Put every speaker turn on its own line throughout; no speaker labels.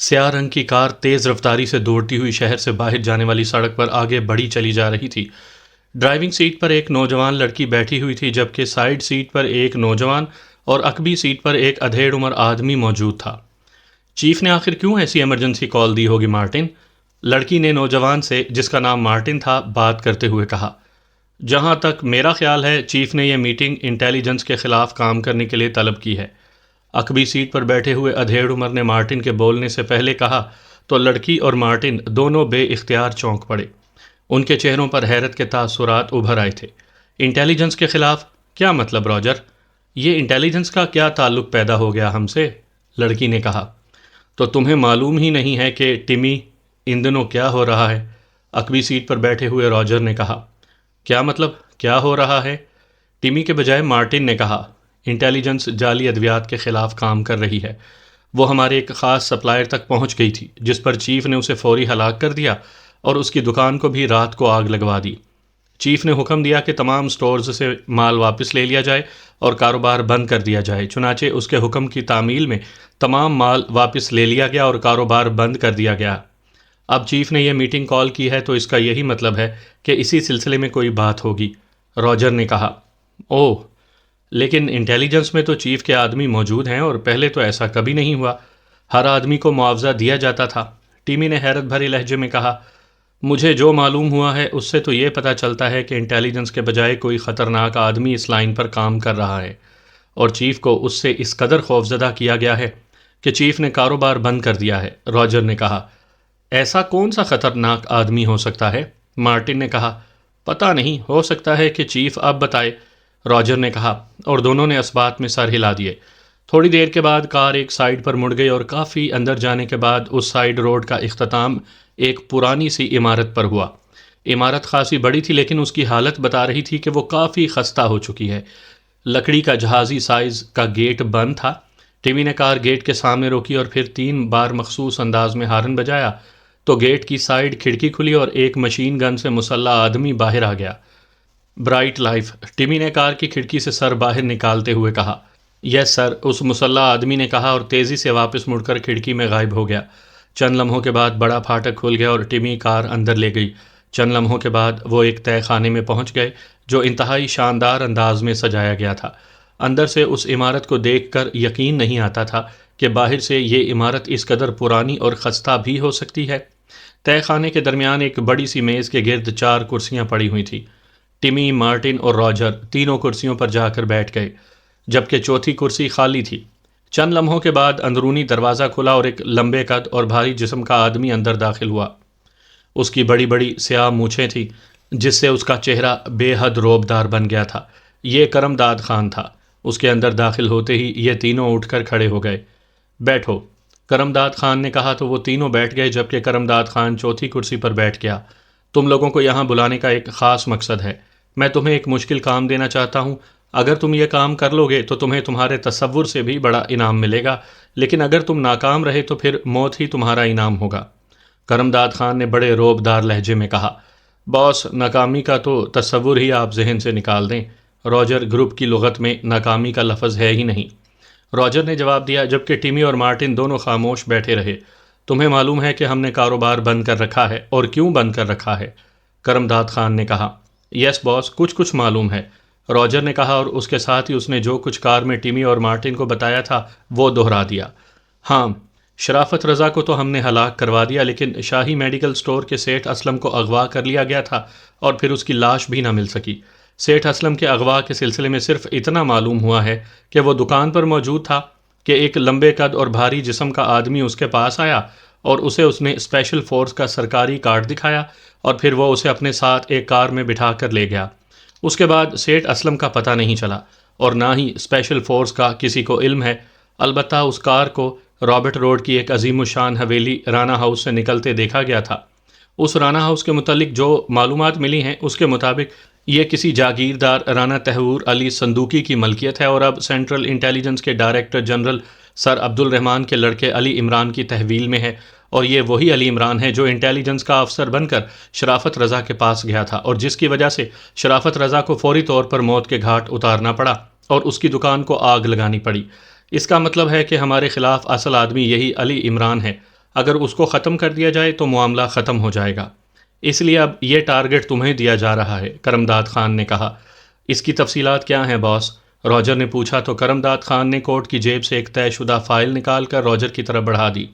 سیاہ رنگ کی کار تیز رفتاری سے دوڑتی ہوئی شہر سے باہر جانے والی سڑک پر آگے بڑھی چلی جا رہی تھی۔ ڈرائیونگ سیٹ پر ایک نوجوان لڑکی بیٹھی ہوئی تھی، جبکہ سائیڈ سیٹ پر ایک نوجوان اور عقبی سیٹ پر ایک ادھیڑ عمر آدمی موجود تھا۔ چیف نے آخر کیوں ایسی ایمرجنسی کال دی ہوگی مارٹن؟ لڑکی نے نوجوان سے، جس کا نام مارٹن تھا، بات کرتے ہوئے کہا۔ جہاں تک میرا خیال ہے، چیف نے یہ میٹنگ انٹیلیجنس کے خلاف کام کرنے کے لیے طلب کی ہے۔ عقبی سیٹ پر بیٹھے ہوئے ادھیڑ عمر نے مارٹن کے بولنے سے پہلے کہا تو لڑکی اور مارٹن دونوں بے اختیار چونک پڑے۔ ان کے چہروں پر حیرت کے تاثرات ابھر آئے تھے۔ انٹیلیجنس کے خلاف کیا مطلب راجر؟ یہ انٹیلیجنس کا کیا تعلق پیدا ہو گیا ہم سے؟ لڑکی نے کہا۔ تو تمہیں معلوم ہی نہیں ہے کہ ٹمی ان دنوں کیا ہو رہا ہے؟ عقبی سیٹ پر بیٹھے ہوئے راجر نے کہا۔ کیا مطلب کیا ہو رہا ہے؟ ٹمی کے بجائے مارٹن نے کہا۔ انٹیلیجنس جعلی ادویات کے خلاف کام کر رہی ہے۔ وہ ہمارے ایک خاص سپلائر تک پہنچ گئی تھی، جس پر چیف نے اسے فوری ہلاک کر دیا اور اس کی دکان کو بھی رات کو آگ لگوا دی۔ چیف نے حکم دیا کہ تمام سٹورز سے مال واپس لے لیا جائے اور کاروبار بند کر دیا جائے۔ چنانچہ اس کے حکم کی تعمیل میں تمام مال واپس لے لیا گیا اور کاروبار بند کر دیا گیا۔ اب چیف نے یہ میٹنگ کال کی ہے تو اس کا یہی مطلب ہے کہ اسی سلسلے میں کوئی بات ہوگی، راجر نے کہا۔ اوہ، لیکن انٹیلیجنس میں تو چیف کے آدمی موجود ہیں اور پہلے تو ایسا کبھی نہیں ہوا۔ ہر آدمی کو معاوضہ دیا جاتا تھا۔ ٹیمی نے حیرت بھرے لہجے میں کہا۔ مجھے جو معلوم ہوا ہے اس سے تو یہ پتہ چلتا ہے کہ انٹیلیجنس کے بجائے کوئی خطرناک آدمی اس لائن پر کام کر رہا ہے، اور چیف کو اس سے اس قدر خوفزدہ کیا گیا ہے کہ چیف نے کاروبار بند کر دیا ہے، راجر نے کہا۔ ایسا کون سا خطرناک آدمی ہو سکتا ہے؟ مارٹن نے کہا۔ پتہ نہیں، ہو سکتا ہے کہ چیف اب بتائے، راجر نے کہا، اور دونوں نے اس بات میں سر ہلا دیے۔ تھوڑی دیر کے بعد کار ایک سائیڈ پر مڑ گئی اور کافی اندر جانے کے بعد اس سائیڈ روڈ کا اختتام ایک پرانی سی عمارت پر ہوا۔ عمارت خاصی بڑی تھی، لیکن اس کی حالت بتا رہی تھی کہ وہ کافی خستہ ہو چکی ہے۔ لکڑی کا جہازی سائز کا گیٹ بند تھا۔ ٹیمی نے کار گیٹ کے سامنے روکی اور پھر 3 بار مخصوص انداز میں ہارن بجایا تو گیٹ کی سائیڈ کھڑکی کھلی اور ایک مشین گن سے مسلح آدمی باہر آ گیا۔ برائٹ لائف، ٹیمی نے کار کی کھڑکی سے سر باہر نکالتے ہوئے کہا۔ یس سر، اس مسلح آدمی نے کہا اور تیزی سے واپس مڑ کر کھڑکی میں غائب ہو گیا۔ چند لمحوں کے بعد بڑا پھاٹک کھل گیا اور ٹیمی کار اندر لے گئی۔ چند لمحوں کے بعد وہ ایک تہہ خانے میں پہنچ گئے جو انتہائی شاندار انداز میں سجایا گیا تھا۔ اندر سے اس عمارت کو دیکھ کر یقین نہیں آتا تھا کہ باہر سے یہ عمارت اس قدر پرانی اور خستہ بھی ہو سکتی ہے۔ تہہ خانے کے درمیان ایک بڑی سی میز کے گرد 4 کرسیاں پڑی ہوئی تھیں۔ ٹیمی، مارٹن اور راجر تینوں کرسیوں پر جا کر بیٹھ گئے، جبکہ چوتھی کرسی خالی تھی۔ چند لمحوں کے بعد اندرونی دروازہ کھلا اور ایک لمبے قد اور بھاری جسم کا آدمی اندر داخل ہوا۔ اس کی بڑی بڑی سیاہ مونچھیں تھیں، جس سے اس کا چہرہ بے حد رعبدار بن گیا تھا۔ یہ کرم داد خان تھا۔ اس کے اندر داخل ہوتے ہی یہ تینوں اٹھ کر کھڑے ہو گئے۔ بیٹھو، کرم داد خان نے کہا تو وہ تینوں بیٹھ گئے، جبکہ کرم داد خان چوتھی کرسی پر بیٹھ گیا۔ تم لوگوں کو یہاں بلانے کا ایک خاص مقصد ہے۔ میں تمہیں ایک مشکل کام دینا چاہتا ہوں۔ اگر تم یہ کام کر لو گے تو تمہیں تمہارے تصور سے بھی بڑا انعام ملے گا، لیکن اگر تم ناکام رہے تو پھر موت ہی تمہارا انعام ہوگا۔ کرم داد خان نے بڑے رعب دار لہجے میں کہا۔ باس، ناکامی کا تو تصور ہی آپ ذہن سے نکال دیں۔ راجر گروپ کی لغت میں ناکامی کا لفظ ہے ہی نہیں، راجر نے جواب دیا، جبکہ ٹیمی اور مارٹن دونوں خاموش بیٹھے رہے۔ تمہیں معلوم ہے کہ ہم نے کاروبار بند کر رکھا ہے، اور کیوں بند کر رکھا ہے؟ کرم داد خان نے کہا۔ یس باس، کچھ معلوم ہے، راجر نے کہا، اور اس کے ساتھ ہی اس نے جو کچھ کار میں ٹیمی اور مارٹن کو بتایا تھا وہ دہرا دیا۔ ہاں، شرافت رضا کو تو ہم نے ہلاک کروا دیا، لیکن شاہی میڈیکل سٹور کے سیٹھ اسلم کو اغوا کر لیا گیا تھا اور پھر اس کی لاش بھی نہ مل سکی۔ سیٹھ اسلم کے اغوا کے سلسلے میں صرف اتنا معلوم ہوا ہے کہ وہ دکان پر موجود تھا کہ ایک لمبے قد اور بھاری جسم کا آدمی اس کے پاس آیا اور اسے اس نے اسپیشل فورس کا سرکاری کارڈ دکھایا اور پھر وہ اسے اپنے ساتھ ایک کار میں بٹھا کر لے گیا۔ اس کے بعد سیٹھ اسلم کا پتہ نہیں چلا اور نہ ہی اسپیشل فورس کا کسی کو علم ہے۔ البتہ اس کار کو رابرٹ روڈ کی ایک عظیم الشان حویلی رانا ہاؤس سے نکلتے دیکھا گیا تھا۔ اس رانا ہاؤس کے متعلق جو معلومات ملی ہیں اس کے مطابق یہ کسی جاگیردار رانا تحور علی صندوقی کی ملکیت ہے اور اب سینٹرل انٹیلیجنس کے ڈائریکٹر جنرل سر عبد الرحمان کے لڑکے علی عمران کی تحویل میں ہے، اور یہ وہی علی عمران ہے جو انٹیلیجنس کا افسر بن کر شرافت رضا کے پاس گیا تھا اور جس کی وجہ سے شرافت رضا کو فوری طور پر موت کے گھاٹ اتارنا پڑا اور اس کی دکان کو آگ لگانی پڑی۔ اس کا مطلب ہے کہ ہمارے خلاف اصل آدمی یہی علی عمران ہے۔ اگر اس کو ختم کر دیا جائے تو معاملہ ختم ہو جائے گا، اس لیے اب یہ ٹارگٹ تمہیں دیا جا رہا ہے، کرمداد خان نے کہا۔ اس کی تفصیلات کیا ہیں باس؟ راجر نے پوچھا تو کرمداد خان نے کوٹ کی جیب سے ایک طے شدہ فائل نکال کر راجر کی طرف بڑھا دی۔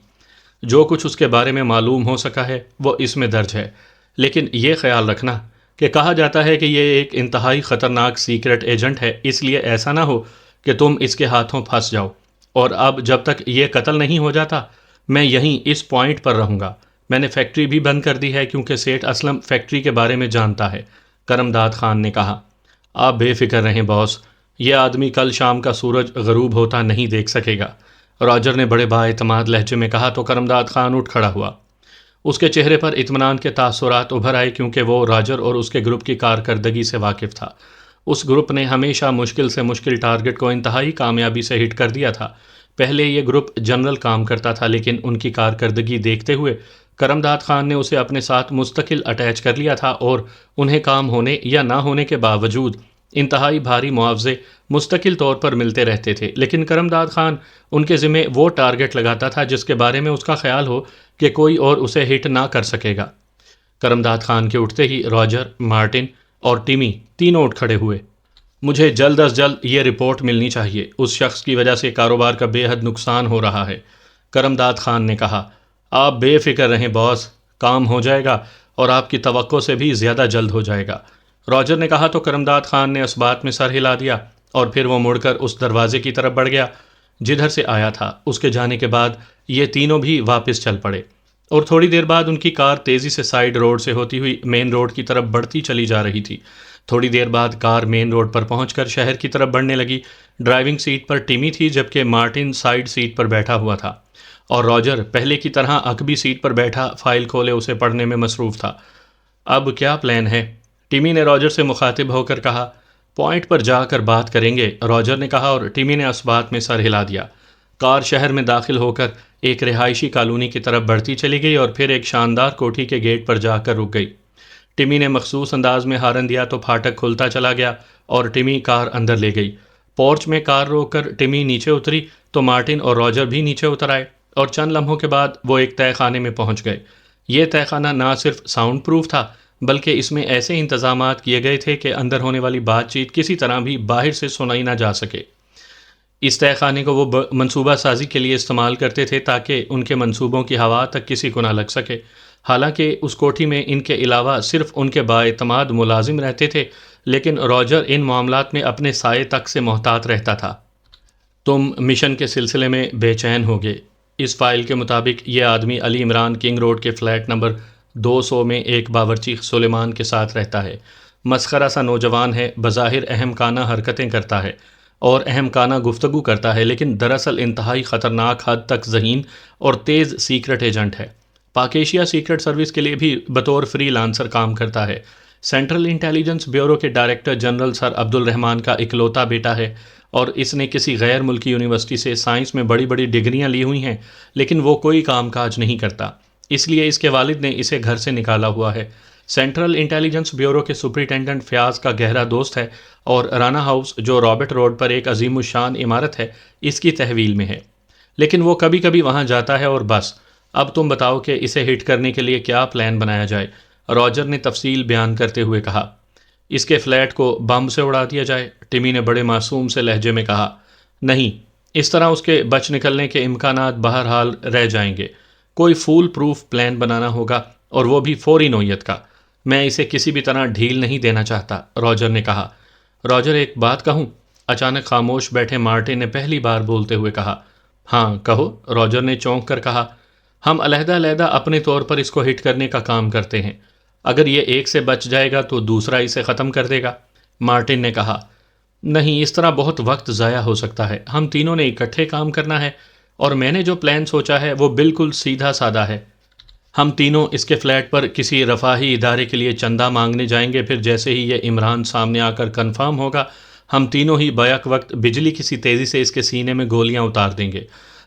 جو کچھ اس کے بارے میں معلوم ہو سکا ہے وہ اس میں درج ہے، لیکن یہ خیال رکھنا کہ کہا جاتا ہے کہ یہ ایک انتہائی خطرناک سیکرٹ ایجنٹ ہے، اس لیے ایسا نہ ہو کہ تم اس کے ہاتھوں پھنس جاؤ، اور اب جب تک یہ قتل نہیں ہو جاتا میں یہیں اس پوائنٹ پر رہوں گا۔ میں نے فیکٹری بھی بند کر دی ہے کیونکہ سیٹھ اسلم فیکٹری کے بارے میں جانتا ہے، کرمداد خان نے کہا۔ آپ بے فکر رہیں باس، یہ آدمی کل شام کا سورج غروب ہوتا نہیں دیکھ سکے گا، راجر نے بڑے بااعتماد لہجے میں کہا تو کرمداد خان اٹھ کھڑا ہوا۔ اس کے چہرے پر اطمینان کے تاثرات ابھر آئے کیونکہ وہ راجر اور اس کے گروپ کی کارکردگی سے واقف تھا۔ اس گروپ نے ہمیشہ مشکل سے مشکل ٹارگٹ کو انتہائی کامیابی سے ہٹ کر دیا تھا۔ پہلے یہ گروپ جنرل کام کرتا تھا، لیکن ان کی کارکردگی دیکھتے ہوئے کرمداد خان نے اسے اپنے ساتھ مستقل اٹیچ کر لیا تھا، اور انہیں کام ہونے یا نہ ہونے کے باوجود انتہائی بھاری معاوضے مستقل طور پر ملتے رہتے تھے، لیکن کرمداد خان ان کے ذمہ وہ ٹارگٹ لگاتا تھا جس کے بارے میں اس کا خیال ہو کہ کوئی اور اسے ہٹ نہ کر سکے گا۔ کرمداد خان کے اٹھتے ہی راجر، مارٹن اور ٹیمی تینوں اٹھ کھڑے ہوئے۔ مجھے جلد از جلد یہ رپورٹ ملنی چاہیے، اس شخص کی وجہ سے کاروبار کا بے حد نقصان ہو رہا ہے، کرمداد خان نے کہا۔ آپ بے فکر رہیں باس، کام ہو جائے گا اور آپ کی توقع سے بھی زیادہ جلد ہو جائے گا، راجر نے کہا تو کرمداد خان نے اس بات میں سر ہلا دیا اور پھر وہ مڑ کر اس دروازے کی طرف بڑھ گیا جدھر سے آیا تھا۔ اس کے جانے کے بعد یہ تینوں بھی واپس چل پڑے، اور تھوڑی دیر بعد ان کی کار تیزی سے سائیڈ روڈ سے ہوتی ہوئی مین روڈ کی طرف بڑھتی چلی جا رہی تھی۔ تھوڑی دیر بعد کار مین روڈ پر پہنچ کر شہر کی طرف بڑھنے لگی۔ ڈرائیونگ سیٹ پر ٹیمی تھی جبکہ مارٹن سائیڈ سیٹ پر بیٹھا ہوا تھا، اور راجر پہلے کی طرح عقبی سیٹ پر بیٹھا فائل کھولے اسے پڑھنے میں مصروف تھا۔ اب کیا پلان ہے؟ ٹیمی نے راجر سے مخاطب ہو کر کہا۔ پوائنٹ پر جا کر بات کریں گے، راجر نے کہا، اور ٹیمی نے اس بات میں سر ہلا دیا۔ کار شہر میں داخل ہو کر ایک رہائشی کالونی کی طرف بڑھتی چلی گئی اور پھر ایک شاندار کوٹھی کے گیٹ پر جا کر رک گئی۔ ٹیمی نے مخصوص انداز میں ہارن دیا تو پھاٹک کھلتا چلا گیا اور ٹیمی کار اندر لے گئی۔ پورچ میں کار روک کر ٹیمی نیچے اتری تو مارٹن اور راجر بھی نیچے اتر آئے، اور چند لمحوں کے بعد وہ ایک تہہ خانے میں پہنچ گئے۔ یہ تہہ خانہ نہ صرف ساؤنڈ پروف تھا بلکہ اس میں ایسے انتظامات کیے گئے تھے کہ اندر ہونے والی بات چیت کسی طرح بھی باہر سے سنائی نہ جا سکے۔ اس تہہ خانے کو وہ منصوبہ سازی کے لیے استعمال کرتے تھے تاکہ ان کے منصوبوں کی ہوا تک کسی کو نہ لگ سکے۔ حالانکہ اس کوٹھی میں ان کے علاوہ صرف ان کے بااعتماد ملازم رہتے تھے، لیکن راجر ان معاملات میں اپنے سائے تک سے محتاط رہتا تھا۔ تم مشن کے سلسلے میں بے چین ہوگے۔ اس فائل کے مطابق یہ آدمی علی عمران کنگ روڈ کے فلیٹ نمبر 200 میں ایک باورچی سلیمان کے ساتھ رہتا ہے۔ مسخرہ سا نوجوان ہے، بظاہر اہم کانہ حرکتیں کرتا ہے اور اہم کانہ گفتگو کرتا ہے، لیکن دراصل انتہائی خطرناک حد تک ذہین اور تیز سیکرٹ ایجنٹ ہے۔ پاک ایشیا سیکرٹ سروس کے لیے بھی بطور فری لانسر کام کرتا ہے۔ سینٹرل انٹیلیجنس بیورو کے ڈائریکٹر جنرل سر عبد الرحمان کا اکلوتا بیٹا ہے، اور اس نے کسی غیر ملکی یونیورسٹی سے سائنس میں بڑی بڑی ڈگریاں لی ہوئی ہیں، لیکن وہ کوئی کام کاج نہیں کرتا، اس لیے اس کے والد نے اسے گھر سے نکالا ہوا ہے۔ سینٹرل انٹیلیجنس بیورو کے سپرنٹینڈنٹ فیاض کا گہرا دوست ہے، اور رانا ہاؤس جو رابرٹ روڈ پر ایک عظیم الشان عمارت ہے اس کی تحویل میں ہے، لیکن وہ کبھی کبھی وہاں جاتا ہے اور بس۔ اب تم بتاؤ کہ اسے ہٹ کرنے کے لیے کیا پلان بنایا جائے، راجر نے تفصیل بیان کرتے ہوئے کہا۔ اس کے فلیٹ کو بم سے اڑا دیا جائے، ٹیمی نے بڑے معصوم سے لہجے میں کہا۔ نہیں، اس طرح اس کے بچ نکلنے کے امکانات بہرحال رہ جائیں گے۔ کوئی فول پروف پلان بنانا ہوگا، اور وہ بھی فوری نوعیت کا۔ میں اسے کسی بھی طرح ڈھیل نہیں دینا چاہتا، راجر نے کہا۔ راجر، ایک بات کہوں؟ اچانک خاموش بیٹھے مارٹن نے پہلی بار بولتے ہوئے کہا۔ ہاں کہو، راجر نے چونک کر کہا۔ ہم علیحدہ علیحدہ اپنے طور پر اس کو ہٹ کرنے کا کام کرتے ہیں، اگر یہ ایک سے بچ جائے گا تو دوسرا اسے ختم کر دے گا، مارٹن نے کہا۔ نہیں، اس طرح بہت وقت ضائع ہو سکتا ہے، ہم تینوں نے اکٹھے کام کرنا ہے، اور میں نے جو پلان سوچا ہے وہ بالکل سیدھا سادہ ہے۔ ہم تینوں اس کے فلیٹ پر کسی رفاہی ادارے کے لیے چندہ مانگنے جائیں گے، پھر جیسے ہی یہ عمران سامنے آ کر کنفرم ہوگا ہم تینوں ہی بیک وقت بجلی کسی تیزی سے اس کے سینے میں گولیاں اتار دیں گے۔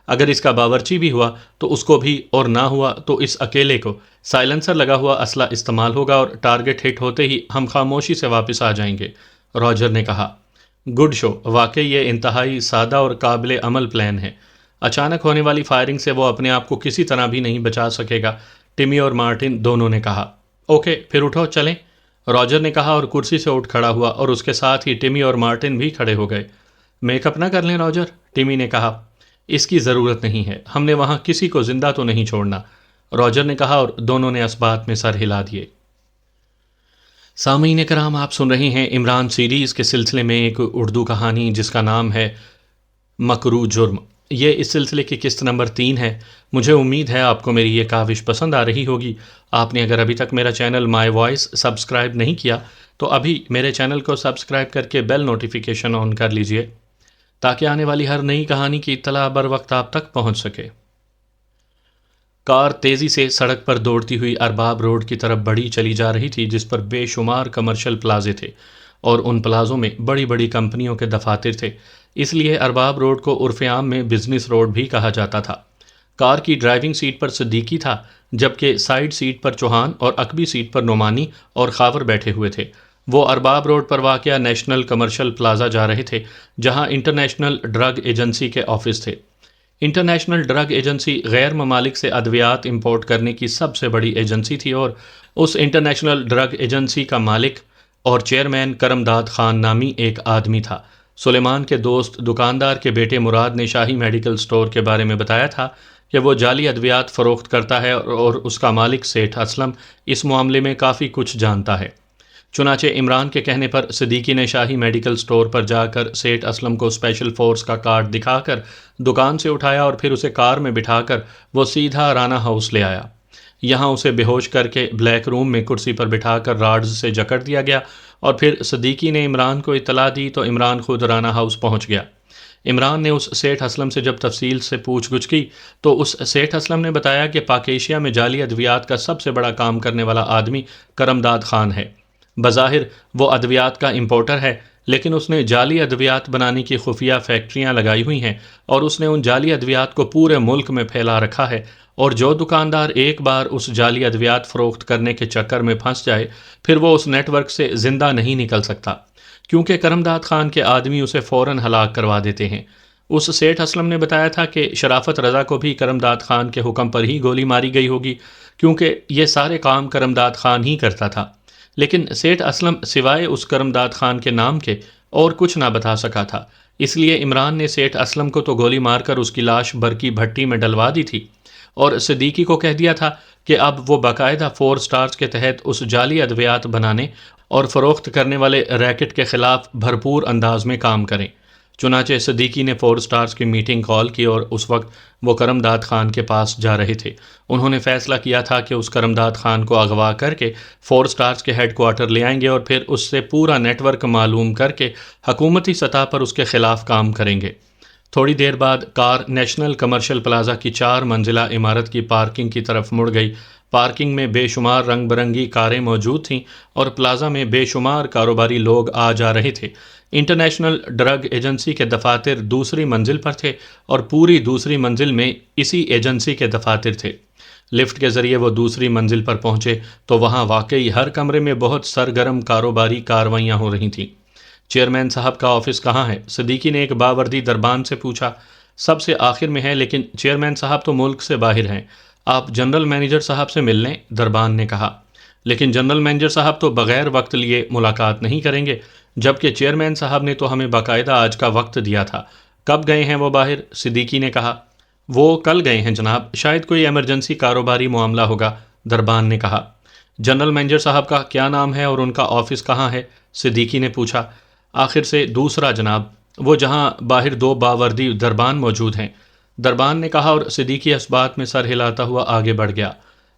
اگر اس کا باورچی بھی ہوا تو اس کو بھی، اور نہ ہوا تو اس اکیلے کو۔ سائلنسر لگا ہوا اسلحہ استعمال ہوگا اور ٹارگٹ ہٹ ہوتے ہی ہم خاموشی سے واپس آ جائیں گے، راجر نے کہا۔ گڈ شو، واقعی یہ انتہائی سادہ اور قابل عمل پلان ہے۔ اچانک ہونے والی فائرنگ سے وہ اپنے آپ کو کسی طرح بھی نہیں بچا سکے گا، ٹمی اور مارٹن دونوں نے کہا۔ اوکے پھر اٹھو چلیں، راجر نے کہا اور کرسی سے اٹھ کھڑا ہوا، اور اس کے ساتھ ہی ٹمی اور مارٹن بھی کھڑے ہو گئے۔ میک اپ نہ کر لیں راجر، ٹمی نے کہا۔ اس کی ضرورت نہیں ہے، ہم نے وہاں کسی کو زندہ تو نہیں چھوڑنا، راجر نے کہا، اور دونوں نے اس بات میں سر ہلا دیے۔ سامعین کرام، آپ سن رہے ہیں عمران سیریز کے سلسلے میں ایک اردو کہانی جس کا نام ہے مکروہ جرم۔ یہ اس سلسلے کی قسط نمبر 3 ہے۔ مجھے امید ہے آپ کو میری یہ کاوش پسند آ رہی ہوگی۔ آپ نے اگر ابھی تک میرا چینل مائی وائس سبسکرائب نہیں کیا تو ابھی میرے چینل کو سبسکرائب کر کے بیل نوٹیفیکیشن آن کر لیجئے تاکہ آنے والی ہر نئی کہانی کی اطلاع بر وقت آپ تک پہنچ سکے۔ کار تیزی سے سڑک پر دوڑتی ہوئی ارباب روڈ کی طرف بڑھی چلی جا رہی تھی، جس پر بے شمار کمرشل پلازے تھے اور ان پلازوں میں بڑی بڑی کمپنیوں کے دفاتر تھے، اس لیے ارباب روڈ کو عرف عام میں بزنس روڈ بھی کہا جاتا تھا۔ کار کی ڈرائیونگ سیٹ پر صدیقی تھا، جبکہ سائیڈ سیٹ پر چوہان اور عقبی سیٹ پر نعمانی اور خاور بیٹھے ہوئے تھے۔ وہ ارباب روڈ پر واقع نیشنل کمرشل پلازا جا رہے تھے، جہاں انٹرنیشنل ڈرگ ایجنسی کے آفس تھے۔ انٹرنیشنل ڈرگ ایجنسی غیر ممالک سے ادویات امپورٹ کرنے کی سب سے بڑی ایجنسی تھی، اور اس انٹرنیشنل ڈرگ ایجنسی کا مالک اور چیئرمین کرمداد خان نامی ایک آدمی تھا۔ سلیمان کے دوست دکاندار کے بیٹے مراد نے شاہی میڈیکل سٹور کے بارے میں بتایا تھا کہ وہ جعلی ادویات فروخت کرتا ہے اور اس کا مالک سیٹھ اسلم اس معاملے میں کافی کچھ جانتا ہے۔ چنانچہ عمران کے کہنے پر صدیقی نے شاہی میڈیکل سٹور پر جا کر سیٹھ اسلم کو اسپیشل فورس کا کارڈ دکھا کر دکان سے اٹھایا اور پھر اسے کار میں بٹھا کر وہ سیدھا رانا ہاؤس لے آیا۔ یہاں اسے بے ہوش کر کے بلیک روم میں کرسی پر بٹھا کر راڈز سے جکڑ دیا گیا، اور پھر صدیقی نے عمران کو اطلاع دی تو عمران خود رانا ہاؤس پہنچ گیا۔ عمران نے اس سیٹھ اسلم سے جب تفصیل سے پوچھ گچھ کی تو اس سیٹھ اسلم نے بتایا کہ پاک ایشیا میں جعلی ادویات کا سب سے بڑا کام کرنے والا آدمی کرمداد خان ہے۔ بظاہر وہ ادویات کا امپورٹر ہے، لیکن اس نے جعلی ادویات بنانے کی خفیہ فیکٹریاں لگائی ہوئی ہیں، اور اس نے ان جعلی ادویات کو پورے ملک میں پھیلا رکھا ہے، اور جو دکاندار ایک بار اس جعلی ادویات فروخت کرنے کے چکر میں پھنس جائے پھر وہ اس نیٹ ورک سے زندہ نہیں نکل سکتا، کیونکہ کرمداد خان کے آدمی اسے فوراً ہلاک کروا دیتے ہیں۔ اس سیٹھ اسلم نے بتایا تھا کہ شرافت رضا کو بھی کرمداد خان کے حکم پر ہی گولی ماری گئی ہوگی، کیونکہ یہ سارے کام کرمداد خان ہی کرتا تھا، لیکن سیٹھ اسلم سوائے اس کرمداد خان کے نام کے اور کچھ نہ بتا سکا تھا، اس لیے عمران نے سیٹھ اسلم کو تو گولی مار کر اس کی لاش برقی بھٹی میں ڈلوا دی تھی، اور صدیقی کو کہہ دیا تھا کہ اب وہ باقاعدہ 4 سٹارز کے تحت اس جعلی ادویات بنانے اور فروخت کرنے والے ریکٹ کے خلاف بھرپور انداز میں کام کریں۔ چنانچہ صدیقی نے 4 سٹارز کی میٹنگ کال کی، اور اس وقت وہ کرمداد خان کے پاس جا رہے تھے۔ انہوں نے فیصلہ کیا تھا کہ اس کرمداد خان کو اغوا کر کے 4 سٹارز کے ہیڈ کوارٹر لے آئیں گے، اور پھر اس سے پورا نیٹ ورک معلوم کر کے حکومتی سطح پر اس کے خلاف کام کریں گے۔ تھوڑی دیر بعد کار نیشنل کمرشل پلازا کی 4 منزلہ عمارت کی پارکنگ کی طرف مڑ گئی۔ پارکنگ میں بے شمار رنگ برنگی کاریں موجود تھیں، اور پلازا میں بے شمار کاروباری لوگ آ جا رہے تھے۔ انٹرنیشنل ڈرگ ایجنسی کے دفاتر دوسری منزل پر تھے، اور پوری دوسری منزل میں اسی ایجنسی کے دفاتر تھے۔ لفٹ کے ذریعے وہ دوسری منزل پر پہنچے تو وہاں واقعی ہر کمرے میں بہت سرگرم کاروباری کاروائیاں ہو رہی تھیں۔ چیئرمین صاحب کا آفس کہاں ہے؟ صدیقی نے ایک باوردی دربان سے پوچھا۔ سب سے آخر میں ہے، لیکن چیئرمین صاحب تو ملک سے باہر ہیں، آپ جنرل مینیجر صاحب سے مل لیں، دربان نے کہا۔ لیکن جنرل مینیجر صاحب تو بغیر وقت لیے ملاقات نہیں کریں گے، جبکہ چیئرمین صاحب نے تو ہمیں باقاعدہ آج کا وقت دیا تھا۔ کب گئے ہیں وہ باہر؟ صدیقی نے کہا۔ وہ کل گئے ہیں جناب، شاید کوئی ایمرجنسی کاروباری معاملہ ہوگا، دربان نے کہا۔ جنرل مینیجر صاحب کا کیا نام ہے اور ان کا آفس کہاں ہے؟ صدیقی نے پوچھا۔ آخر سے دوسرا جناب، وہ جہاں باہر 2 باوردی دربان موجود ہیں، دربان نے کہا، اور صدیقی اس بات میں سر ہلاتا ہوا آگے بڑھ گیا۔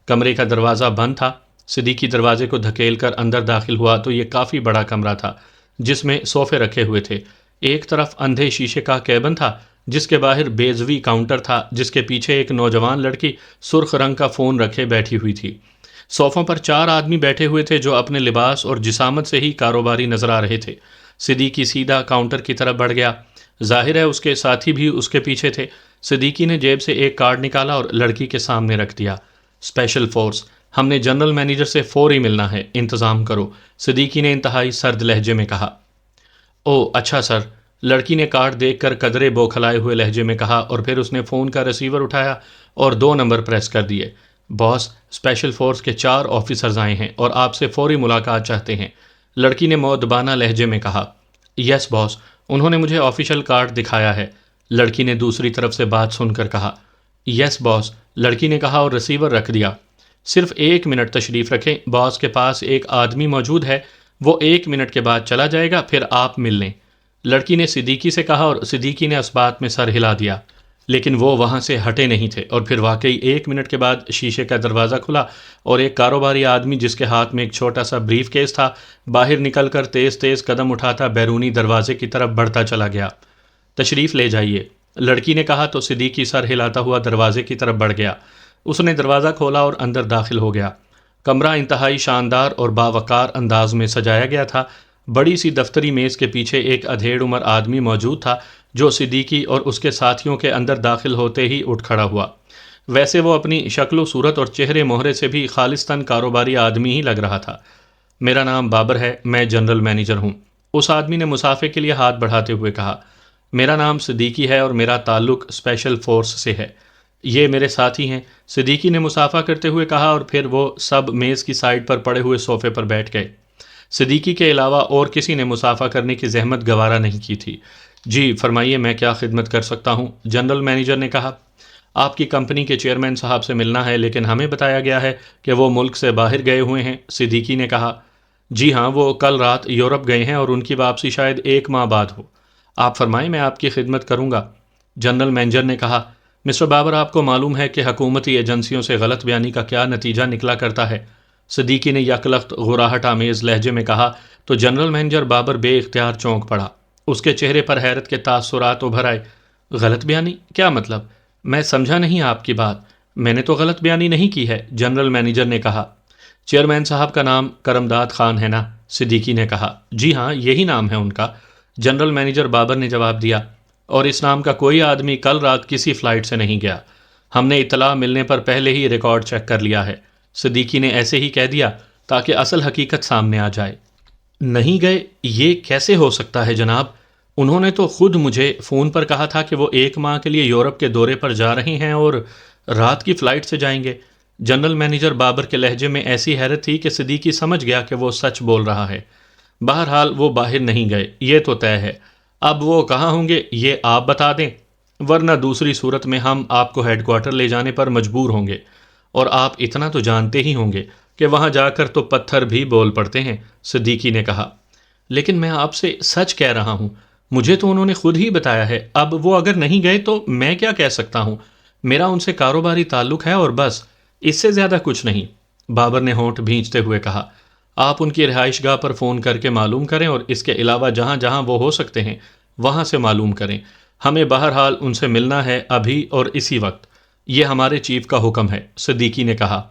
کمرے کا دروازہ بند تھا۔ صدیقی دروازے کو دھکیل کر اندر داخل ہوا تو یہ کافی بڑا کمرہ تھا، جس میں صوفے رکھے ہوئے تھے۔ ایک طرف اندھے شیشے کا کیبن تھا، جس کے باہر بیضوی کاؤنٹر تھا، جس کے پیچھے ایک نوجوان لڑکی سرخ رنگ کا فون رکھے بیٹھی ہوئی تھی۔ صوفوں پر 4 آدمی بیٹھے ہوئے تھے جو اپنے لباس اور جسامت سے ہی کاروباری نظر آ رہے تھے۔ صدیقی سیدھا کاؤنٹر کی طرف بڑھ گیا۔ ظاہر ہے اس کے ساتھی بھی اس کے پیچھے تھے۔ صدیقی نے جیب سے ایک کارڈ نکالا اور لڑکی کے سامنے رکھ دیا۔ اسپیشل فورس، ہم نے جنرل مینیجر سے فوری ملنا ہے، انتظام کرو، صدیقی نے انتہائی سرد لہجے میں کہا۔ او اچھا سر، لڑکی نے کارڈ دیکھ کر قدرے بوکھلائے ہوئے لہجے میں کہا اور پھر اس نے فون کا ریسیور اٹھایا اور 2 نمبر پریس کر دیے۔ باس، اسپیشل فورس کے 4 آفیسرز آئے ہیں اور آپ سے فوری ملاقات چاہتے ہیں، لڑکی نے مؤدبانہ لہجے میں کہا۔ یس باس، انہوں نے مجھے آفیشیل کارڈ دکھایا ہے، لڑکی نے دوسری طرف سے بات سن کر کہا۔ یس باس، لڑکی نے کہا اور ریسیور رکھ دیا۔ صرف 1 منٹ تشریف رکھیں، باس کے پاس ایک آدمی موجود ہے، وہ 1 منٹ کے بعد چلا جائے گا، پھر آپ مل لیں، لڑکی نے صدیقی سے کہا اور صدیقی نے اس بات میں سر ہلا دیا، لیکن وہ وہاں سے ہٹے نہیں تھے اور پھر واقعی 1 منٹ کے بعد شیشے کا دروازہ کھلا اور ایک کاروباری آدمی جس کے ہاتھ میں ایک چھوٹا سا بریف کیس تھا باہر نکل کر تیز تیز قدم اٹھاتا بیرونی دروازے کی طرف بڑھتا چلا گیا۔ تشریف لے جائیے، لڑکی نے کہا تو صدیقی سر ہلاتا ہوا دروازے کی طرف بڑھ گیا۔ اس نے دروازہ کھولا اور اندر داخل ہو گیا۔ کمرہ انتہائی شاندار اور باوقار انداز میں سجایا گیا تھا۔ بڑی سی دفتری میز کے پیچھے ایک ادھیڑ عمر آدمی موجود تھا جو صدیقی اور اس کے ساتھیوں کے اندر داخل ہوتے ہی اٹھ کھڑا ہوا۔ ویسے وہ اپنی شکل و صورت اور چہرے مہرے سے بھی خالصتاً کاروباری آدمی ہی لگ رہا تھا۔ میرا نام بابر ہے، میں جنرل مینیجر ہوں، اس آدمی نے مسافے کے لیے ہاتھ بڑھاتے ہوئے کہا۔ میرا نام صدیقی ہے اور میرا تعلق اسپیشل فورس سے ہے، یہ میرے ساتھی ہیں، صدیقی نے مسافہ کرتے ہوئے کہا اور پھر وہ سب میز کی سائڈ پر پڑے ہوئے صوفے پر بیٹھ گئے۔ صدیقی کے علاوہ اور کسی نے مسافہ کرنے کی زحمت گوارا نہیں کی تھی۔ جی فرمائیے، میں کیا خدمت کر سکتا ہوں؟ جنرل مینیجر نے کہا۔ آپ کی کمپنی کے چیئرمین صاحب سے ملنا ہے، لیکن ہمیں بتایا گیا ہے کہ وہ ملک سے باہر گئے ہوئے ہیں، صدیقی نے کہا۔ جی ہاں، وہ کل رات یورپ گئے ہیں اور ان کی واپسی شاید 1 ماہ بعد ہو۔ آپ فرمائیں، میں آپ کی خدمت کروں گا، جنرل مینیجر نے کہا۔ مسٹر بابر، آپ کو معلوم ہے کہ حکومتی ایجنسیوں سے غلط بیانی کا کیا نتیجہ نکلا کرتا ہے؟ صدیقی نے یکلخت غراہٹ آمیز لہجے میں کہا تو جنرل مینیجر بابر بے اختیار چونک پڑا۔ اس کے چہرے پر حیرت کے تاثرات ابھر آئے۔ غلط بیانی؟ کیا مطلب؟ میں سمجھا نہیں آپ کی بات۔ میں نے تو غلط بیانی نہیں کی ہے، جنرل مینیجر نے کہا۔ چیئرمین صاحب کا نام کرمداد خان ہے نا؟ صدیقی نے کہا۔ جی ہاں، یہی نام ہے ان کا، جنرل مینیجر بابر نے جواب دیا، اور اس نام کا کوئی آدمی کل رات کسی فلائٹ سے نہیں گیا۔ ہم نے اطلاع ملنے پر پہلے ہی ریکارڈ چیک کر لیا ہے۔ صدیقی نے ایسے ہی کہہ دیا تاکہ اصل حقیقت سامنے آ جائے۔ نہیں گئے؟ یہ کیسے ہو سکتا ہے جناب؟ انہوں نے تو خود مجھے فون پر کہا تھا کہ وہ 1 ماہ کے لیے یورپ کے دورے پر جا رہے ہیں اور رات کی فلائٹ سے جائیں گے۔ جنرل مینیجر بابر کے لہجے میں ایسی حیرت تھی کہ صدیقی سمجھ گیا کہ وہ سچ بول رہا ہے۔ بہرحال وہ باہر نہیں گئے، یہ تو طے ہے۔ اب وہ کہاں ہوں گے یہ آپ بتا دیں، ورنہ دوسری صورت میں ہم آپ کو ہیڈ کوارٹر لے جانے پر مجبور ہوں گے، اور آپ اتنا تو جانتے ہی ہوں گے کہ وہاں جا کر تو پتھر بھی بول پڑتے ہیں، صدیقی نے کہا۔ لیکن میں آپ سے سچ کہہ رہا ہوں، مجھے تو انہوں نے خود ہی بتایا ہے۔ اب وہ اگر نہیں گئے تو میں کیا کہہ سکتا ہوں؟ میرا ان سے کاروباری تعلق ہے اور بس، اس سے زیادہ کچھ نہیں، بابر نے ہونٹ بھینچتے ہوئے کہا۔ آپ ان کی رہائش گاہ پر فون کر کے معلوم کریں اور اس کے علاوہ جہاں جہاں وہ ہو سکتے ہیں وہاں سے معلوم کریں۔ ہمیں بہرحال ان سے ملنا ہے، ابھی اور اسی وقت، یہ ہمارے چیف کا حکم ہے، صدیقی نے کہا۔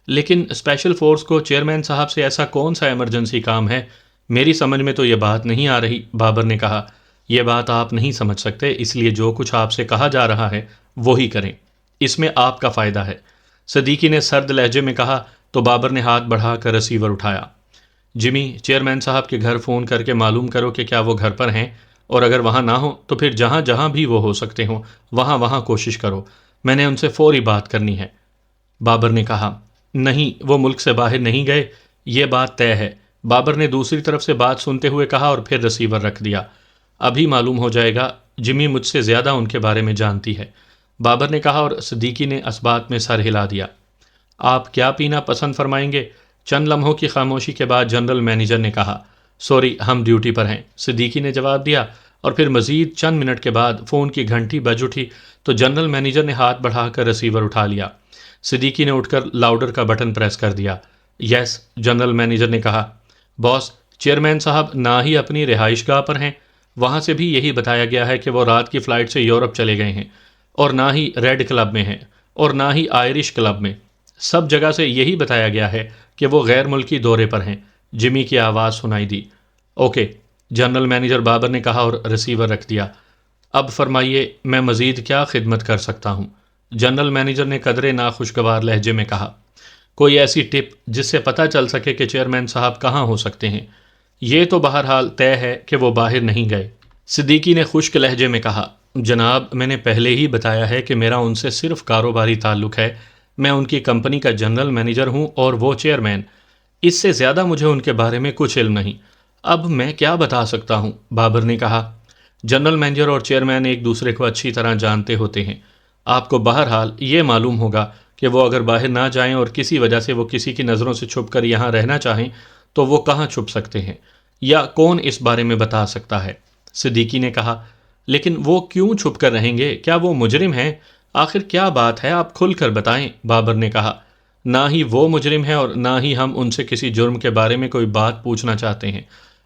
لیکن اسپیشل فورس کو چیئرمین صاحب سے ایسا کون سا ایمرجنسی کام ہے؟ میری سمجھ میں تو یہ بات نہیں آ رہی، بابر نے کہا۔ یہ بات آپ نہیں سمجھ سکتے، اس لیے جو کچھ آپ سے کہا جا رہا ہے وہی کریں، اس میں آپ کا فائدہ ہے، صدیقی نے سرد لہجے میں کہا تو بابر نے ہاتھ بڑھا کر ریسیور اٹھایا۔ جمی، چیئرمین صاحب کے گھر فون کر کے معلوم کرو کہ کیا وہ گھر پر ہیں، اور اگر وہاں نہ ہو تو پھر جہاں جہاں بھی وہ ہو سکتے ہوں وہاں وہاں کوشش کرو، میں نے ان سے فوری بات کرنی ہے، بابر نے کہا۔ نہیں، وہ ملک سے باہر نہیں گئے، یہ بات طے ہے، بابر نے دوسری طرف سے بات سنتے ہوئے کہا اور پھر ریسیور رکھ دیا۔ ابھی معلوم ہو جائے گا، جمی مجھ سے زیادہ ان کے بارے میں جانتی ہے، بابر نے کہا اور صدیقی نے اس بات میں سر ہلا دیا۔ آپ کیا پینا پسند فرمائیں گے؟ چند لمحوں کی خاموشی کے بعد جنرل مینیجر نے کہا۔ سوری، ہم ڈیوٹی پر ہیں، صدیقی نے جواب دیا، اور پھر مزید چند منٹ کے بعد فون کی گھنٹی بج اٹھی تو جنرل مینیجر نے ہاتھ بڑھا کر ریسیور اٹھا لیا۔ صدیقی نے اٹھ کر لاؤڈر کا بٹن پریس کر دیا۔ یس، جنرل مینیجر نے کہا۔ باس، چیئرمین صاحب نہ ہی اپنی رہائش گاہ پر ہیں، وہاں سے بھی یہی بتایا گیا ہے کہ وہ رات کی فلائٹ سے یورپ چلے گئے ہیں، اور نہ ہی ریڈ کلب میں ہیں، اور نہ ہی آئرش کلب میں، سب جگہ سے یہی بتایا گیا ہے کہ وہ غیر ملکی دورے پر ہیں، جمی کی آواز سنائی دی۔ اوکے، جنرل مینیجر بابر نے کہا اور ریسیور رکھ دیا۔ اب فرمائیے، میں مزید کیا خدمت کر سکتا ہوں؟ جنرل مینیجر نے قدرے ناخوشگوار لہجے میں کہا۔ کوئی ایسی ٹپ جس سے پتہ چل سکے کہ چیئرمین صاحب کہاں ہو سکتے ہیں؟ یہ تو بہرحال طے ہے کہ وہ باہر نہیں گئے، صدیقی نے خشک لہجے میں کہا، جناب میں نے پہلے ہی بتایا ہے کہ میرا ان سے صرف کاروباری تعلق ہے، میں ان کی کمپنی کا جنرل مینیجر ہوں اور وہ چیئرمین، اس سے زیادہ مجھے ان کے بارے میں کچھ علم نہیں۔ اب میں کیا بتا سکتا ہوں؟ بابر نے کہا، جنرل مینیجر اور چیئرمین ایک دوسرے کو اچھی طرح جانتے ہوتے ہیں، آپ کو بہرحال یہ معلوم ہوگا کہ وہ اگر باہر نہ جائیں اور کسی وجہ سے وہ کسی کی نظروں سے چھپ کر یہاں رہنا چاہیں تو وہ کہاں چھپ سکتے ہیں، یا کون اس بارے میں بتا سکتا ہے؟ صدیقی نے کہا، لیکن وہ کیوں چھپ کر رہیں گے؟ کیا وہ مجرم ہیں؟ آخر کیا بات ہے، آپ کھل کر بتائیں۔ بابر نے کہا، نہ ہی وہ مجرم ہے اور نہ ہی ہم ان سے کسی جرم کے بارے میں کوئی بات پوچھنا چاہتے ہیں،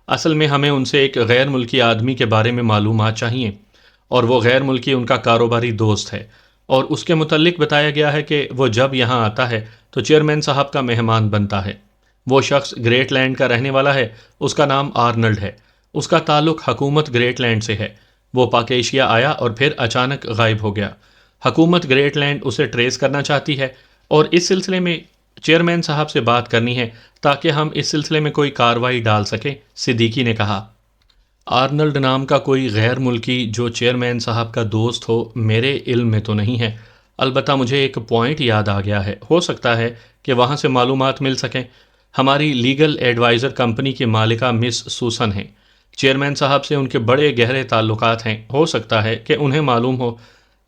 اصل میں ہمیں ان سے ایک غیر ملکی آدمی کے بارے میں معلومات چاہیے، اور وہ غیر ملکی ان کا کاروباری دوست ہے، اور اس کے متعلق بتایا گیا ہے کہ وہ جب یہاں آتا ہے تو چیئرمین صاحب کا مہمان بنتا ہے۔ وہ شخص گریٹ لینڈ کا رہنے والا ہے، اس کا نام آرنلڈ ہے، اس کا تعلق حکومت گریٹ لینڈ سے ہے۔ وہ پاک ایشیا آیا اور پھر اچانک غائب ہو گیا۔ حکومت گریٹ لینڈ اسے ٹریس کرنا چاہتی ہے اور اس سلسلے میں چیئرمین صاحب سے بات کرنی ہے تاکہ ہم اس سلسلے میں کوئی کارروائی ڈال سکیں۔ صدیقی نے کہا، آرنلڈ نام کا کوئی غیر ملکی جو چیئرمین صاحب کا دوست ہو میرے علم میں تو نہیں ہے، البتہ مجھے ایک پوائنٹ یاد آ گیا ہے، ہو سکتا ہے کہ وہاں سے معلومات مل سکیں۔ ہماری لیگل ایڈوائزر کمپنی کی مالکہ مس سوسن ہیں، چیئرمین صاحب سے ان کے بڑے گہرے تعلقات ہیں، ہو سکتا ہے کہ انہیں معلوم ہو۔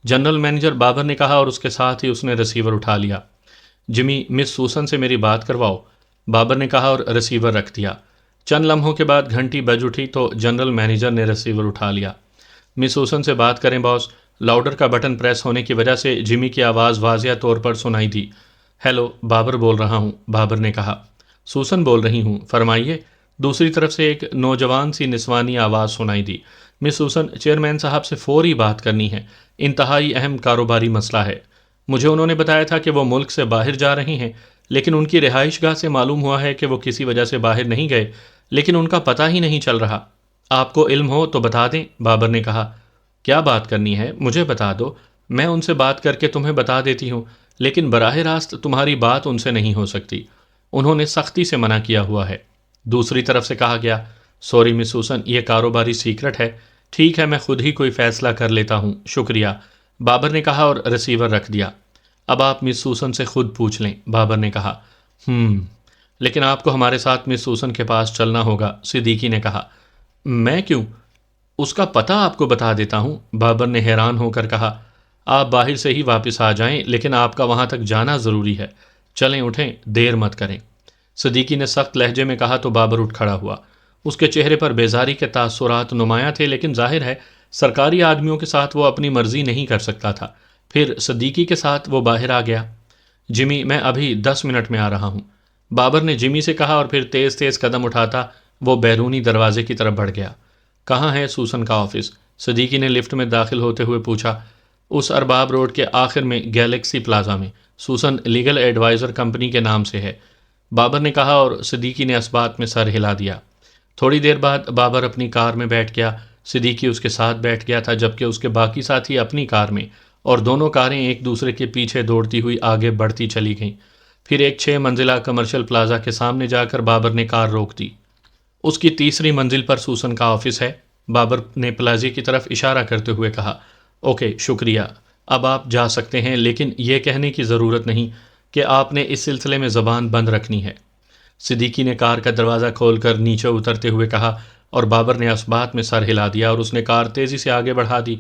جنرل مینیجر بابر نے کہا اور اس کے ساتھ ہی اس نے ریسیور اٹھا لیا۔ جمی، مس سوسن سے میری بات کرواؤ، بابر نے کہا اور ریسیور رکھ دیا۔ چند لمحوں کے بعد گھنٹی بج اٹھی تو جنرل مینیجر نے ریسیور اٹھا لیا۔ مس سوسن سے بات کریں باس۔ لاؤڈر کا بٹن پریس ہونے کی وجہ سے جمی کی آواز واضح طور پر سنائی دی۔ ہیلو، بابر بول رہا ہوں، بابر نے کہا۔ سوسن بول رہی ہوں، فرمائیے۔ دوسری طرف سے ایک نوجوان سی نسوانی آواز سنائی دی۔ مس سوسن، چیئرمین صاحب سے فوری بات کرنی ہے، انتہائی اہم کاروباری مسئلہ ہے۔ مجھے انہوں نے بتایا تھا کہ وہ ملک سے باہر جا رہی ہیں، لیکن ان کی رہائش گاہ سے معلوم ہوا ہے کہ وہ کسی وجہ سے باہر نہیں گئے، لیکن ان کا پتہ ہی نہیں چل رہا۔ آپ کو علم ہو تو بتا دیں، بابر نے کہا۔ کیا بات کرنی ہے مجھے بتا دو، میں ان سے بات کر کے تمہیں بتا دیتی ہوں، لیکن براہ راست تمہاری بات ان سے نہیں ہو سکتی، انہوں نے سختی سے منع کیا ہوا ہے۔ دوسری طرف سے کہا گیا، سوری مس سوسن، یہ کاروباری سیکرٹ ہے۔ ٹھیک ہے، میں خود ہی کوئی فیصلہ کر لیتا ہوں، شکریہ، بابر نے کہا اور ریسیور رکھ دیا۔ اب آپ مس سوسن سے خود پوچھ لیں، بابر نے کہا۔ لیکن آپ کو ہمارے ساتھ مس سوسن کے پاس چلنا ہوگا، صدیقی نے کہا۔ میں کیوں؟ اس کا پتہ آپ کو بتا دیتا ہوں، بابر نے حیران ہو کر کہا۔ آپ باہر سے ہی واپس آ جائیں، لیکن آپ کا وہاں تک جانا ضروری ہے، چلیں اٹھیں، دیر مت کریں۔ صدیقی نے سخت لہجے میں کہا تو بابر اٹھ کھڑا ہوا۔ اس کے چہرے پر بیزاری کے تاثرات نمایاں تھے، لیکن ظاہر ہے سرکاری آدمیوں کے ساتھ وہ اپنی مرضی نہیں کر سکتا تھا۔ پھر صدیقی کے ساتھ وہ باہر آ گیا۔ جمی، میں ابھی 10 منٹ میں آ رہا ہوں، بابر نے جمی سے کہا اور پھر تیز تیز قدم اٹھاتا وہ بیرونی دروازے کی طرف بڑھ گیا۔ کہاں ہے سوسن کا آفس؟ صدیقی نے لفٹ میں داخل ہوتے ہوئے پوچھا۔ اس ارباب روڈ کے آخر میں گیلیکسی پلازا میں، سوسن لیگل ایڈوائزر کمپنی کے نام سے ہے، بابر نے کہا اور صدیقی نے اس بات میں سر ہلا دیا۔ تھوڑی دیر بعد بابر اپنی کار میں بیٹھ گیا، صدیقی اس کے ساتھ بیٹھ گیا تھا، جبکہ اس کے باقی ساتھی اپنی کار میں، اور دونوں کاریں ایک دوسرے کے پیچھے دوڑتی ہوئی آگے بڑھتی چلی گئیں۔ پھر ایک 6 منزلہ کمرشل پلازا کے سامنے جا کر بابر نے کار روک دی۔ اس کی تیسری منزل پر سوسن کا آفس ہے، بابر نے پلازے کی طرف اشارہ کرتے ہوئے کہا۔ اوکے، شکریہ، اب آپ جا سکتے ہیں، لیکن یہ کہنے کی ضرورت نہیں کہ آپ نے اس سلسلے میں زبان بند رکھنی ہے، صدیقی نے کار کا دروازہ کھول کر نیچے اترتے ہوئے کہا، اور بابر نے اس بات میں سر ہلا دیا اور اس نے کار تیزی سے آگے بڑھا دی۔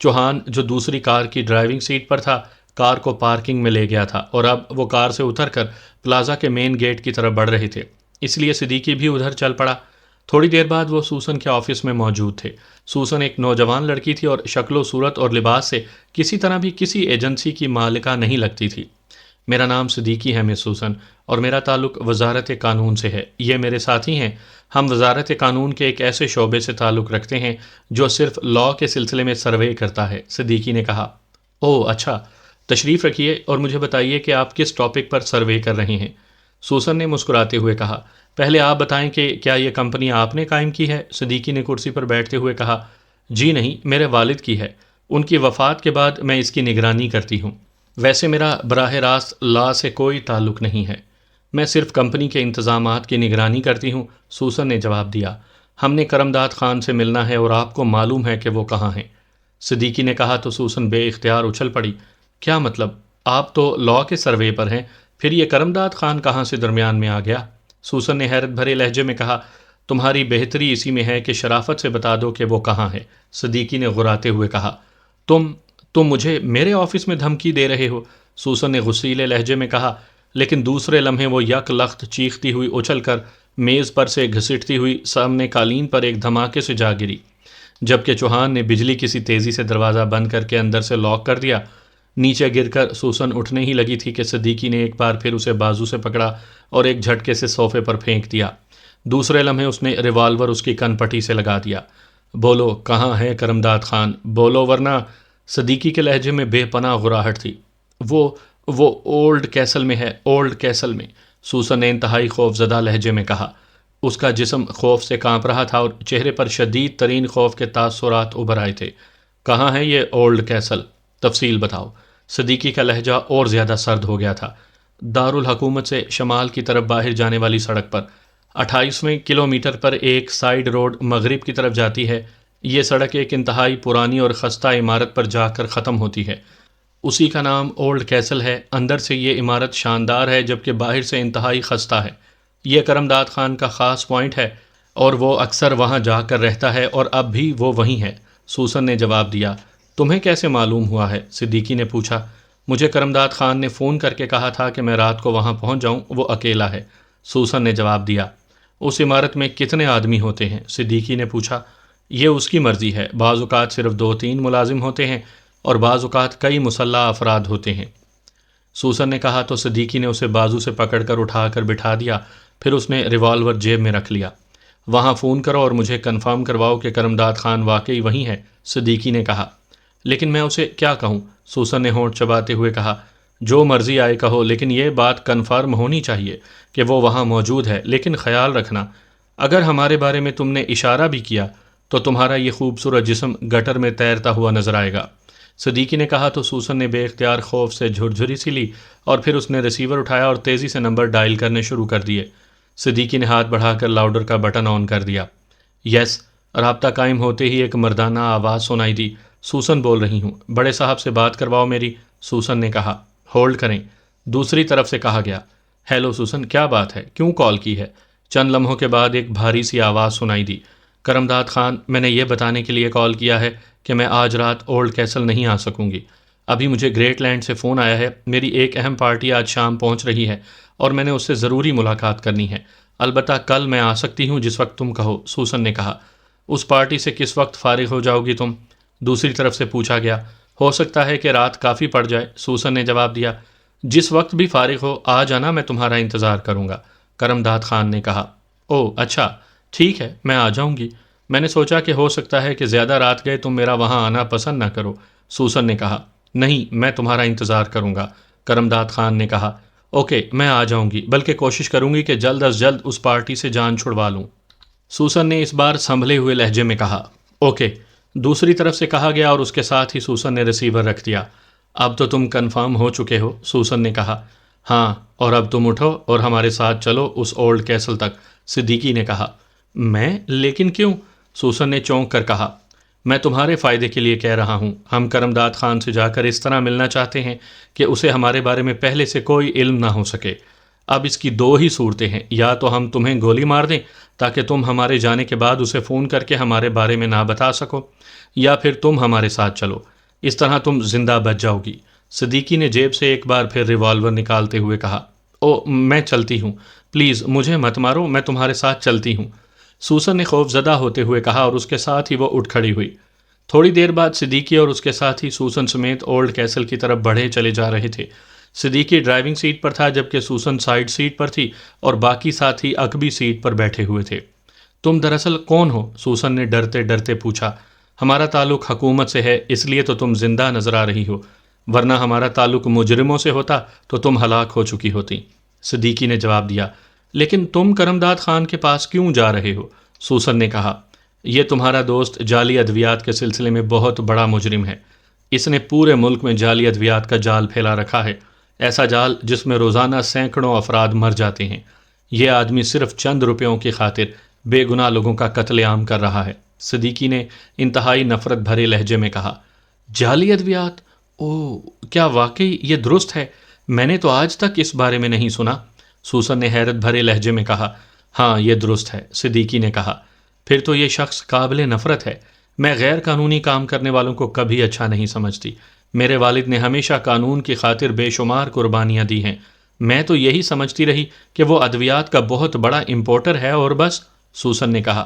چوہان، جو دوسری کار کی ڈرائیونگ سیٹ پر تھا، کار کو پارکنگ میں لے گیا تھا اور اب وہ کار سے اتر کر پلازا کے مین گیٹ کی طرف بڑھ رہے تھے، اس لیے صدیقی بھی ادھر چل پڑا۔ تھوڑی دیر بعد وہ سوسن کے آفس میں موجود تھے۔ سوسن ایک نوجوان لڑکی تھی اور شکل و صورت اور لباس سے کسی طرح بھی کسی ایجنسی کی مالکہ نہیں لگتی تھی۔ میرا نام صدیقی ہے مس سوسن، اور میرا تعلق وزارت قانون سے ہے، یہ میرے ساتھی ہیں، ہم وزارت قانون کے ایک ایسے شعبے سے تعلق رکھتے ہیں جو صرف لاء کے سلسلے میں سروے کرتا ہے، صدیقی نے کہا۔ اوہ اچھا، تشریف رکھیے اور مجھے بتائیے کہ آپ کس ٹاپک پر سروے کر رہے ہیں، سوسن نے مسکراتے ہوئے کہا۔ پہلے آپ بتائیں کہ کیا یہ کمپنی آپ نے قائم کی ہے، صدیقی نے کرسی پر بیٹھتے ہوئے کہا۔ جی نہیں، میرے والد کی ہے، ان کی وفات کے بعد میں اس کی نگرانی کرتی ہوں، ویسے میرا براہ راست لاء سے کوئی تعلق نہیں ہے، میں صرف کمپنی کے انتظامات کی نگرانی کرتی ہوں، سوسن نے جواب دیا۔ ہم نے کرمداد خان سے ملنا ہے اور آپ کو معلوم ہے کہ وہ کہاں ہیں۔ صدیقی نے کہا تو سوسن بے اختیار اچھل پڑی۔ کیا مطلب؟ آپ تو لاء کے سروے پر ہیں، پھر یہ کرمداد خان کہاں سے درمیان میں آ گیا؟ سوسن نے حیرت بھرے لہجے میں کہا، تمہاری بہتری اسی میں ہے کہ شرافت سے بتا دو کہ وہ کہاں ہے۔ صدیقی نے غراتے ہوئے کہا، تم مجھے میرے آفس میں دھمکی دے رہے ہو؟ سوسن نے غصیلے لہجے میں کہا، لیکن دوسرے لمحے وہ یک لخت چیختی ہوئی اچھل کر میز پر سے گھسٹتی ہوئی سامنے قالین پر ایک دھماکے سے جا گری، جبکہ چوہان نے بجلی کسی تیزی سے دروازہ بند کر کے اندر سے لاک کر دیا۔ نیچے گر کر سوسن اٹھنے ہی لگی تھی کہ صدیقی نے ایک بار پھر اسے بازو سے پکڑا اور ایک جھٹکے سے صوفے پر پھینک دیا۔ دوسرے لمحے اس نے ریوالور اس کی کن پٹی سے لگا دیا۔ بولو کہاں ہے کرمداد خان، بولو ورنہ۔ صدیقی کے لہجے میں بے پناہ غراہٹ تھی۔ وہ اولڈ کیسل میں ہے، اولڈ کیسل میں، سوسن نے انتہائی خوف زدہ لہجے میں کہا۔ اس کا جسم خوف سے کانپ رہا تھا اور چہرے پر شدید ترین خوف کے تاثرات ابھر آئے تھے۔ کہاں ہے یہ اولڈ کیسل؟ تفصیل بتاؤ۔ صدیقی کا لہجہ اور زیادہ سرد ہو گیا تھا۔ دارالحکومت سے شمال کی طرف باہر جانے والی سڑک پر 28ویں کلومیٹر پر ایک سائیڈ روڈ مغرب کی طرف جاتی ہے۔ یہ سڑک ایک انتہائی پرانی اور خستہ عمارت پر جا کر ختم ہوتی ہے۔ اسی کا نام اولڈ کیسل ہے۔ اندر سے یہ عمارت شاندار ہے جبکہ باہر سے انتہائی خستہ ہے۔ یہ کرمداد خان کا خاص پوائنٹ ہے اور وہ اکثر وہاں جا کر رہتا ہے اور اب بھی وہ وہیں ہے۔ سوسن نے جواب دیا۔ تمہیں کیسے معلوم ہوا ہے؟ صدیقی نے پوچھا۔ مجھے کرمداد خان نے فون کر کے کہا تھا کہ میں رات کو وہاں پہنچ جاؤں، وہ اکیلا ہے۔ سوسن نے جواب دیا۔ اس عمارت میں کتنے آدمی ہوتے ہیں؟ صدیقی نے پوچھا۔ یہ اس کی مرضی ہے، بعض اوقات صرف 2-3 ملازم ہوتے ہیں اور بعض اوقات کئی مسلح افراد ہوتے ہیں۔ سوسن نے کہا تو صدیقی نے اسے بازو سے پکڑ کر اٹھا کر بٹھا دیا، پھر اس نے ریوالور جیب میں رکھ لیا۔ وہاں فون کرو اور مجھے کنفرم کرواؤ کہ کرمداد خان واقعی وہیں ہے، صدیقی نے کہا۔ لیکن میں اسے کیا کہوں؟ سوسن نے ہونٹ چباتے ہوئے کہا۔ جو مرضی آئے کہو، لیکن یہ بات کنفرم ہونی چاہیے کہ وہ وہاں موجود ہے۔ لیکن خیال رکھنا، اگر ہمارے بارے میں تم نے اشارہ بھی کیا تو تمہارا یہ خوبصورت جسم گٹر میں تیرتا ہوا نظر آئے گا۔ صدیقی نے کہا تو سوسن نے بے اختیار خوف سے جھرجھری سی لی اور پھر اس نے ریسیور اٹھایا اور تیزی سے نمبر ڈائل کرنے شروع کر دیے۔ صدیقی نے ہاتھ بڑھا کر لاؤڈر کا بٹن آن کر دیا۔ یس، رابطہ قائم ہوتے ہی ایک مردانہ آواز سنائی دی۔ سوسن بول رہی ہوں، بڑے صاحب سے بات کرواؤ میری، سوسن نے کہا۔ ہولڈ کریں، دوسری طرف سے کہا گیا۔ ہیلو سوسن، کیا بات ہے، کیوں کال کی ہے؟ چند لمحوں کے بعد ایک بھاری سی آواز سنائی دی۔ کرمداد خان، میں نے یہ بتانے کے لیے کال کیا ہے کہ میں آج رات اولڈ کیسل نہیں آ سکوں گی۔ ابھی مجھے گریٹ لینڈ سے فون آیا ہے، میری ایک اہم پارٹی آج شام پہنچ رہی ہے اور میں نے اس سے ضروری ملاقات کرنی ہے۔ البتہ کل میں آ سکتی ہوں جس وقت تم کہو، سوسن نے کہا۔ اس پارٹی سے کس وقت فارغ ہو جاؤ گی تم؟ دوسری طرف سے پوچھا گیا۔ ہو سکتا ہے کہ رات کافی پڑ جائے، سوسن نے جواب دیا۔ جس وقت بھی فارغ ہو آ جانا، میں تمہارا انتظار کروں گا، کرمداد خان نے کہا۔ او اچھا، ٹھیک ہے، میں آ جاؤں گی۔ میں نے سوچا کہ ہو سکتا ہے کہ زیادہ رات گئے تم میرا وہاں آنا پسند نہ کرو، سوسن نے کہا۔ نہیں، میں تمہارا انتظار کروں گا، کرمداد خان نے کہا۔ اوکے، میں آ جاؤں گی، بلکہ کوشش کروں گی کہ جلد از جلد اس پارٹی سے جان چھڑوا لوں، سوسن نے اس بار سنبھلے ہوئے لہجے میں کہا۔ اوکے، دوسری طرف سے کہا گیا اور اس کے ساتھ ہی سوسن نے ریسیور رکھ دیا۔ اب تو تم کنفرم ہو چکے ہو، سوسن نے کہا۔ ہاں، اور اب تم اٹھو اور ہمارے ساتھ چلو اس اولڈ کیسل تک، صدیقی نے کہا۔ میں؟ لیکن کیوں؟ سوسن نے چونک کر کہا۔ میں تمہارے فائدے کے لیے کہہ رہا ہوں، ہم کرمداد خان سے جا کر اس طرح ملنا چاہتے ہیں کہ اسے ہمارے بارے میں پہلے سے کوئی علم نہ ہو سکے۔ اب اس کی 2 ہی صورتیں ہیں، یا تو ہم تمہیں گولی مار دیں تاکہ تم ہمارے جانے کے بعد اسے فون کر کے ہمارے بارے میں نہ بتا سکو، یا پھر تم ہمارے ساتھ چلو، اس طرح تم زندہ بچ جاؤ گی۔ صدیقی نے جیب سے ایک بار پھر ریوالور نکالتے ہوئے کہا۔ او، میں چلتی ہوں، پلیز مجھے مت مارو، میں تمہارے ساتھ چلتی ہوں، سوسن نے خوف زدہ ہوتے ہوئے کہا اور اس کے ساتھ ہی وہ اٹھ کھڑی ہوئی۔ تھوڑی دیر بعد صدیقی اور اس کے ساتھ ہی سوسن سمیت اولڈ کیسل کی طرف بڑھے چلے جا رہے تھے۔ صدیقی ڈرائیونگ سیٹ پر تھا جبکہ سوسن سائیڈ سیٹ پر تھی اور باقی ساتھی عقبی سیٹ پر بیٹھے ہوئے تھے۔ تم دراصل کون ہو؟ سوسن نے ڈرتے ڈرتے پوچھا۔ ہمارا تعلق حکومت سے ہے، اس لیے تو تم زندہ نظر آ رہی ہو، ورنہ ہمارا تعلق مجرموں سے ہوتا تو تم ہلاک ہو چکی ہوتی، صدیقی نے جواب دیا۔ لیکن تم کرمداد خان کے پاس کیوں جا رہے ہو؟ سوسن نے کہا۔ یہ تمہارا دوست جعلی ادویات کے سلسلے میں بہت بڑا مجرم ہے۔ اس نے پورے ملک میں جعلی ادویات کا جال پھیلا رکھا ہے، ایسا جال جس میں روزانہ سینکڑوں افراد مر جاتے ہیں۔ یہ آدمی صرف چند روپیوں کی خاطر بے گناہ لوگوں کا قتل عام کر رہا ہے۔ صدیقی نے انتہائی نفرت بھرے لہجے میں کہا۔ جعلی ادویات؟ کیا واقعی یہ درست ہے؟ میں نے تو آج تک اس بارے میں نہیں سنا۔ سوسن نے حیرت بھرے لہجے میں کہا۔ ہاں یہ درست ہے، صدیقی نے کہا۔ پھر تو یہ شخص قابل نفرت ہے۔ میں غیر قانونی کام کرنے والوں کو کبھی اچھا نہیں سمجھتی۔ میرے والد نے ہمیشہ قانون کی خاطر بے شمار قربانیاں دی ہیں۔ میں تو یہی سمجھتی رہی کہ وہ ادویات کا بہت بڑا امپورٹر ہے اور بس۔ سوسن نے کہا۔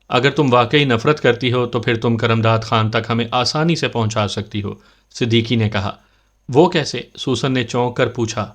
اگر تم واقعی نفرت کرتی ہو تو پھر تم کرمداد خان تک ہمیں آسانی سے پہنچا سکتی ہو، صدیقی نے کہا۔ وہ کیسے؟ سوسن نے چونک کر پوچھا۔